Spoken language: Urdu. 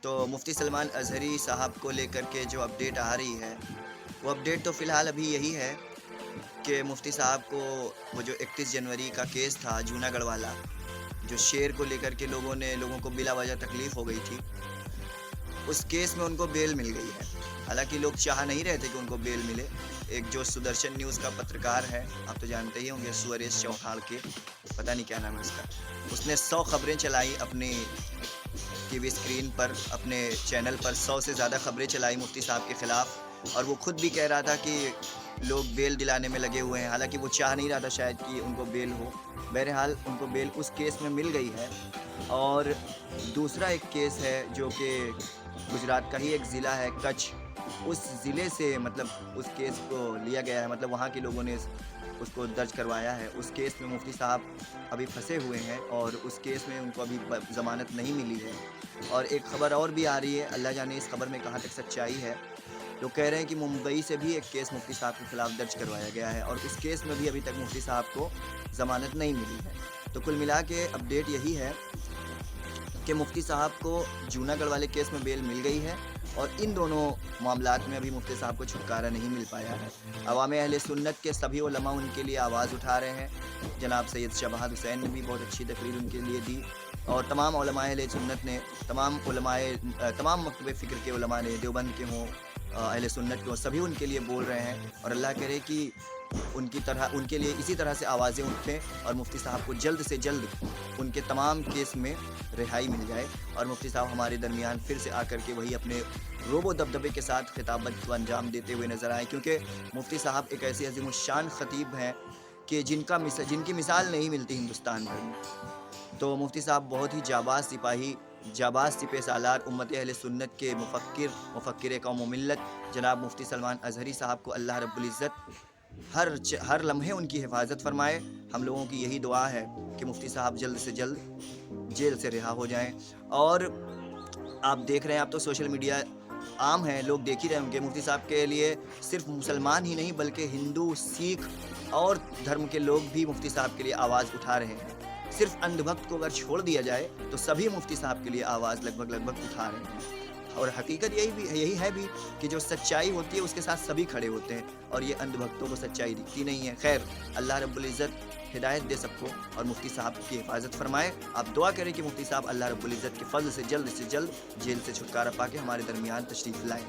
تو مفتی سلمان اظہری صاحب کو لے کر کے جو اپڈیٹ آ رہی ہے، وہ اپڈیٹ تو فی الحال ابھی یہی ہے کہ مفتی صاحب کو وہ جو 31 جنوری کا کیس تھا جونا گڑھ والا، جو شیر کو لے کر کے لوگوں کو بلا وجہ تکلیف ہو گئی تھی، اس کیس میں ان کو بیل مل گئی ہے۔ حالانکہ لوگ چاہ نہیں رہے تھے کہ ان کو بیل ملے۔ ایک جو سدرشن نیوز کا پترکار ہے، آپ تو جانتے ہی ہوں گے، سوریش چوہاڑ کے، پتہ نہیں کیا نام ہے اس کا، اس نے 100 خبریں چلائی اپنی ٹی وی اسکرین پر، اپنے چینل پر 100 سے زیادہ خبریں چلائی مفتی صاحب کے خلاف، اور وہ خود بھی کہہ رہا تھا کہ لوگ بیل دلانے میں لگے ہوئے ہیں، حالانکہ وہ چاہ نہیں رہا تھا شاید کہ ان کو بیل ہو۔ بہرحال ان کو بیل اس کیس میں مل گئی ہے۔ اور دوسرا ایک کیس ہے جو کہ گجرات کا ہی ایک ضلع ہے کچھ، اس ضلع سے مطلب اس کیس کو لیا گیا ہے، مطلب وہاں کے لوگوں نے اس کو درج کروایا ہے۔ اس کیس میں مفتی صاحب ابھی پھنسے ہوئے ہیں اور اس کیس میں ان کو ابھی ضمانت نہیں ملی ہے۔ اور ایک خبر اور بھی آ رہی ہے، اللہ جانے اس خبر میں کہاں تک سچائی ہے، لوگ کہہ رہے ہیں کہ ممبئی سے بھی ایک کیس مفتی صاحب کے خلاف درج کروایا گیا ہے اور اس کیس میں بھی ابھی تک مفتی صاحب کو ضمانت نہیں ملی ہے۔ تو کل ملا کے اپڈیٹ یہی ہے کہ مفتی صاحب کو جونا گڑھ والے کیس میں بیل مل گئی ہے اور ان دونوں معاملات میں ابھی مفتی صاحب کو چھٹکارا نہیں مل پایا ہے۔ عوام اہل سنت کے سبھی علماء ان کے لیے آواز اٹھا رہے ہیں۔ جناب سید شہباز حسین نے بھی بہت اچھی تقریر ان کے لیے دی، اور تمام علماء اہل سنت نے، تمام مکتب فکر کے علماء نے، دیوبند کے ہوں، اہل سنت کے ہوں، سبھی ان کے لیے بول رہے ہیں، اور اللہ کرے کہ ان کے لیے اسی طرح سے آوازیں اٹھیں اور مفتی صاحب کو جلد سے جلد ان کے تمام کیس میں رہائی مل جائے اور مفتی صاحب ہمارے درمیان پھر سے آ کر کے وہی اپنے روب و دبدبے کے ساتھ خطابت کو انجام دیتے ہوئے نظر آئے، کیونکہ مفتی صاحب ایک ایسے عظیم الشان خطیب ہیں کہ جن کی مثال نہیں ملتی ہندوستان بھر میں۔ تو مفتی صاحب بہت ہی جاباز سپاہی، جاباز سپہ سالار، امت اہل سنت کے مفکر قوم و ملت جناب مفتی سلمان اظہری صاحب کو اللہ رب العزت ہر لمحے ان کی حفاظت فرمائے۔ ہم لوگوں کی یہی دعا ہے کہ مفتی صاحب جلد سے جلد جیل سے رہا ہو جائیں۔ اور آپ دیکھ رہے ہیں، آپ تو سوشل میڈیا عام ہے، لوگ دیکھ ہی رہے ہوں گے، مفتی صاحب کے لیے صرف مسلمان ہی نہیں بلکہ ہندو، سکھ اور دھرم کے لوگ بھی مفتی صاحب کے لیے آواز اٹھا رہے ہیں۔ صرف اندھ بھکت کو اگر چھوڑ دیا جائے تو سبھی مفتی صاحب کے لیے آواز لگ بھگ اٹھا رہے ہیں۔ اور حقیقت یہی ہے بھی کہ جو سچائی ہوتی ہے اس کے ساتھ سبھی کھڑے ہوتے ہیں، اور یہ اندھ بھکتوں کو سچائی دکھتی نہیں ہے۔ خیر، اللہ رب العزت ہدایت دے سب کو اور مفتی صاحب کی حفاظت فرمائے۔ آپ دعا کریں کہ مفتی صاحب اللہ رب العزت کے فضل سے جلد جیل سے چھٹکارا پا کے ہمارے درمیان تشریف لائیں۔